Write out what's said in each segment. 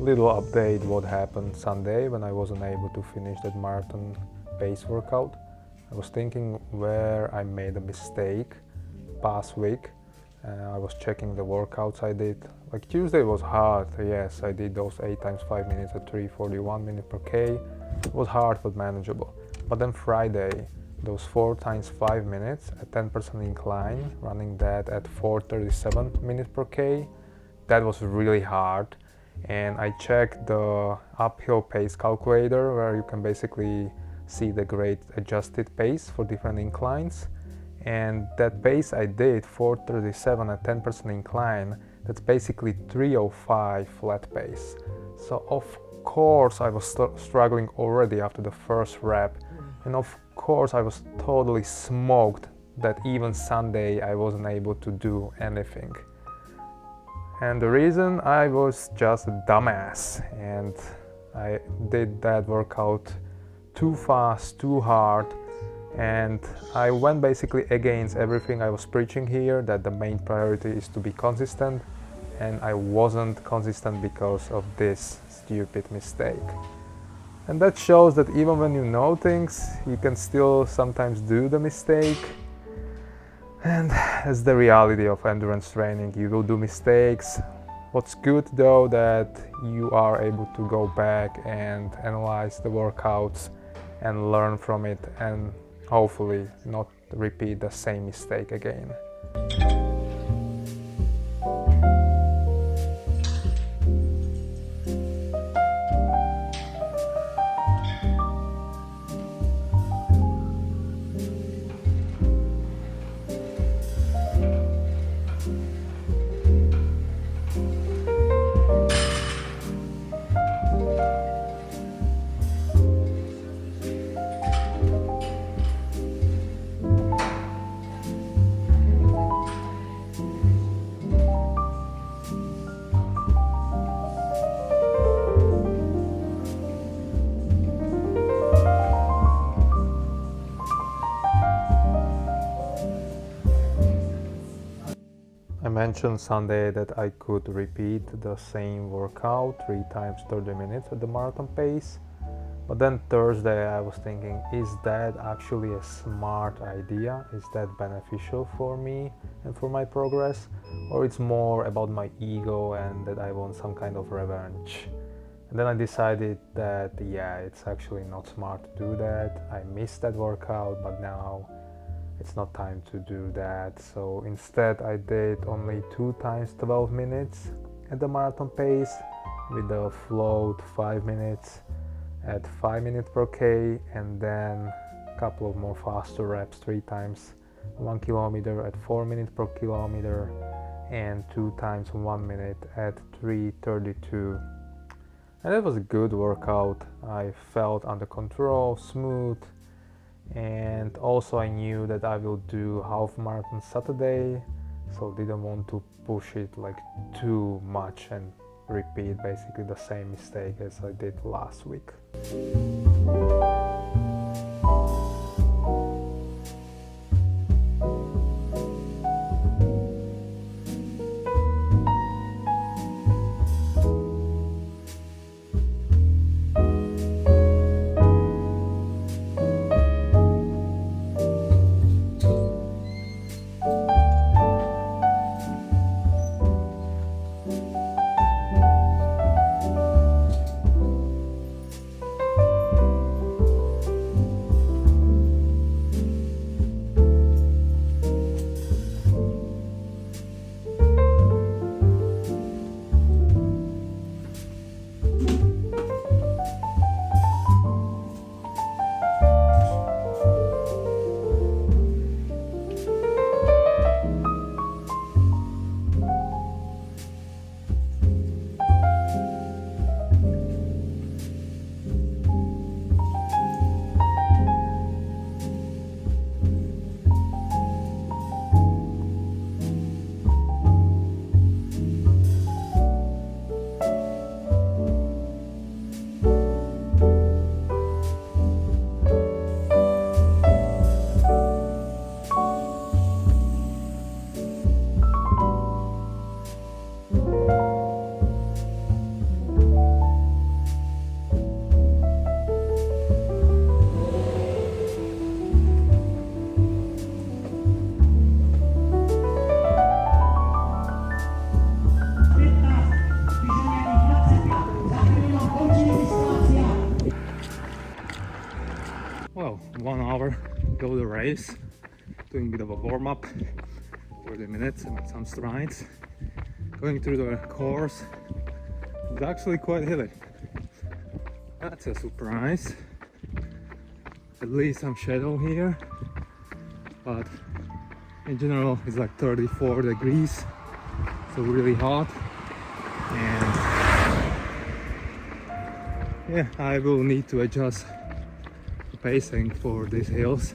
Little update what happened Sunday when I wasn't able to finish that marathon pace workout. I was thinking where I made a mistake past week. I was checking the workouts I did. Like Tuesday was hard, yes, I did those 8 times 5 minutes at 3:41 minutes per K. It was hard but manageable. But then Friday, those 4 times 5 minutes at 10% incline, running that at 4:37 minutes per K, that was really hard. And I checked the uphill pace calculator where you can basically see the grade adjusted pace for different inclines. And that pace I did, 4:37 at 10% incline, that's basically 3:05 flat pace. So of course I was struggling already after the first rep. And of course I was totally smoked that even Sunday I wasn't able to do anything. And the reason, I was just a dumbass and I did that workout too fast, too hard, and I went basically against everything I was preaching here, that the main priority is to be consistent, and I wasn't consistent because of this stupid mistake. And that shows that even when you know things, you can still sometimes do the mistake. And that's the reality of endurance training. You will do mistakes. What's good though, that you are able to go back and analyze the workouts and learn from it and hopefully not repeat the same mistake again. I mentioned Sunday that I could repeat the same workout 3 times 30 minutes at the marathon pace. But then Thursday I was thinking, is that actually a smart idea? Is that beneficial for me and for my progress? Or it's more about my ego and that I want some kind of revenge? And then I decided that yeah, it's actually not smart to do that. I missed that workout, but now it's not time to do that. So instead I did only 2 times 12 minutes at the marathon pace with the float 5 minutes at 5 minutes per K, and then a couple of more faster reps, 3 times 1 kilometer at 4 minutes per kilometer and 2 times 1 minute at 3:32. And it was a good workout. I felt under control, smooth, and also I knew that I will do half marathon Saturday, so didn't want to push it like too much and repeat basically the same mistake as I did last week. Well, 1 hour go the race, doing a bit of a warm-up, 30 minutes and some strides. Going through the course, it's actually quite hilly. That's a surprise. At least some shadow here, but in general it's like 34 degrees, so really hot. And yeah, I will need to adjust the pacing for these hills.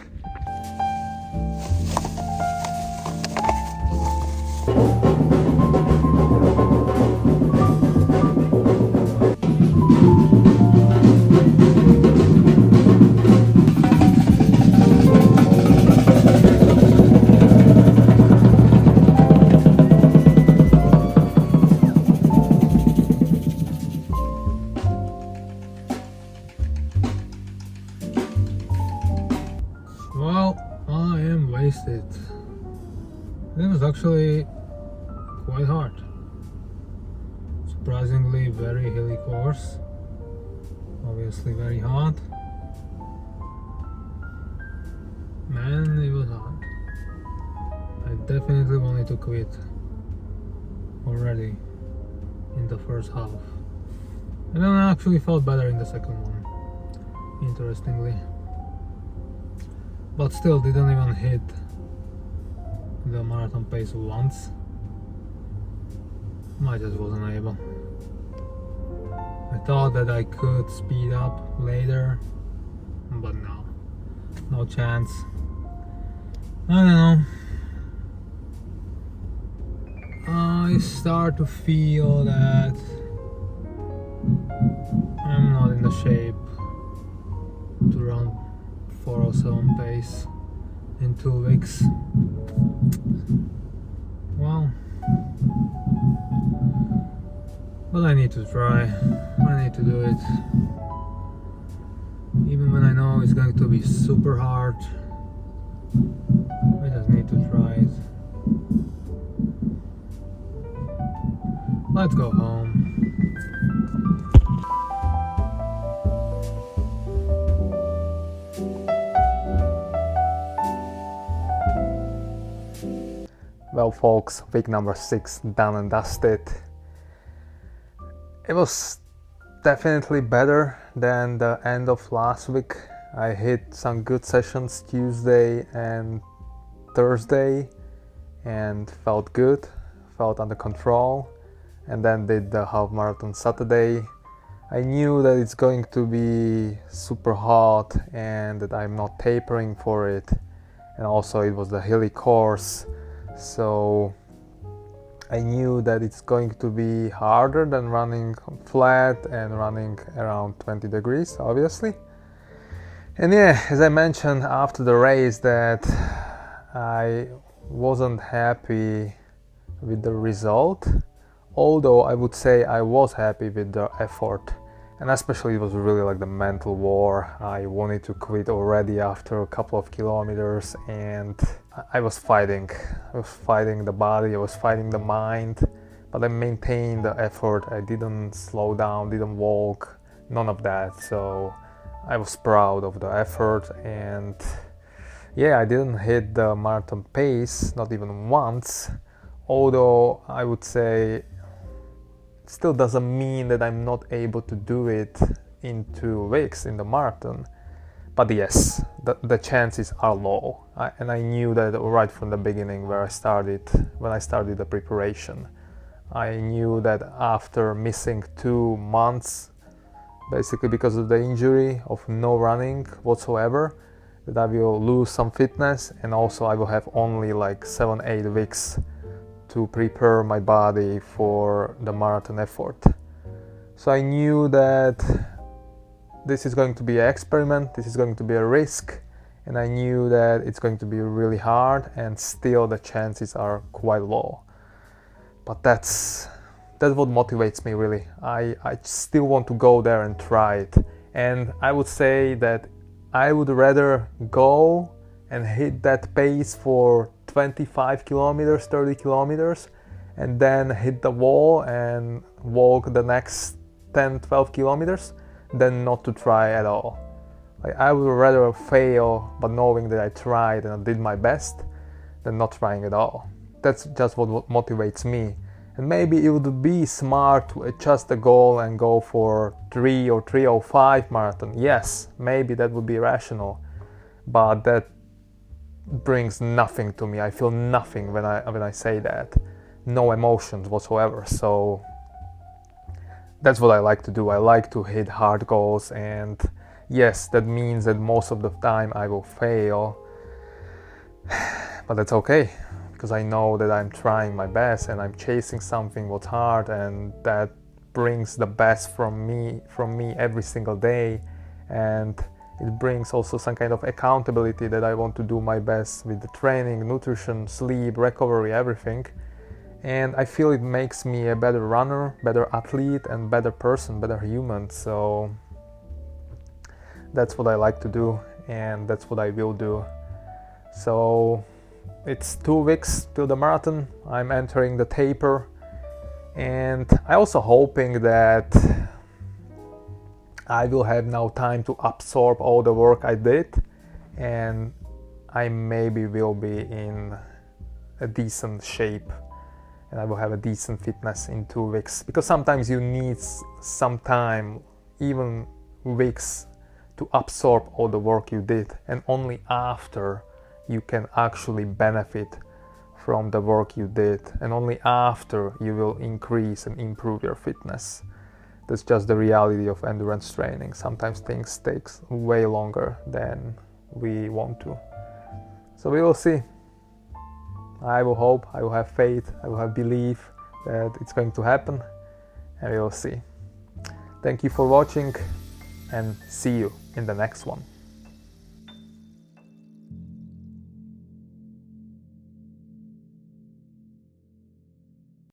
Well, I am wasted. It was actually quite hard. Surprisingly very hilly course. Obviously very hot. Man, it was hard. I definitely wanted to quit already in the first half. And then I actually felt better in the second one, interestingly. But still didn't even hit the marathon pace once. I just wasn't able. I thought that I could speed up later, but no chance. I don't know. I start to feel that I'm not in the shape to run 407 pace in 2 weeks. Well, but I need to try. I need to do it. Even when I know it's going to be super hard, I just need to try it. Let's go home. Well folks, week number 6 done and dusted. It was definitely better than the end of last week. I hit some good sessions Tuesday and Thursday and felt good, felt under control, and then did the half marathon Saturday. I knew that it's going to be super hot and that I'm not tapering for it, and also it was the hilly course. So I knew that it's going to be harder than running flat and running around 20 degrees, obviously. And yeah, as I mentioned after the race, that I wasn't happy with the result, although I would say I was happy with the effort. And especially it was really like the mental war. I wanted to quit already after a couple of kilometers, and I was fighting. I was fighting the body, I was fighting the mind, but I maintained the effort. I didn't slow down, didn't walk, none of that. So I was proud of the effort, and yeah, I didn't hit the marathon pace, not even once, although I would say still doesn't mean that I'm not able to do it in 2 weeks in the marathon. But yes, the chances are low. And I knew that right from the beginning when I started the preparation. I knew that after missing 2 months, basically because of the injury of no running whatsoever, that I will lose some fitness, and also I will have only like 7-8 weeks to prepare my body for the marathon effort. So I knew that this is going to be an experiment, this is going to be a risk, and I knew that it's going to be really hard, and still the chances are quite low. But that's what motivates me really. I still want to go there and try it, and I would say that I would rather go and hit that pace for 25 kilometers, 30 kilometers, and then hit the wall and walk the next 10, 12 kilometers than not to try at all. Like, I would rather fail but knowing that I tried and I did my best than not trying at all. That's just what motivates me. And maybe it would be smart to adjust the goal and go for 3 or 3:05 marathon. Yes, maybe that would be rational, but that brings nothing to me. I feel nothing when I say that. No emotions whatsoever. So that's what I like to do. I like to hit hard goals, and yes, that means that most of the time I will fail, but that's okay, because I know that I'm trying my best and I'm chasing something what's hard, and that brings the best from me every single day. And it brings also some kind of accountability that I want to do my best with the training, nutrition, sleep, recovery, everything. And I feel it makes me a better runner, better athlete, and better person, better human. So that's what I like to do, and that's what I will do. So it's 2 weeks till the marathon. I'm entering the taper, and I also hoping that I will have now time to absorb all the work I did, and I maybe will be in a decent shape, and I will have a decent fitness in 2 weeks, because sometimes you need some time, even weeks, to absorb all the work you did, and only after you can actually benefit from the work you did, and only after you will increase and improve your fitness. That's just the reality of endurance training. Sometimes things takes way longer than we want to. So we will see. I will hope, I will have faith, I will have belief that it's going to happen, and we will see. Thank you for watching, and see you in the next one.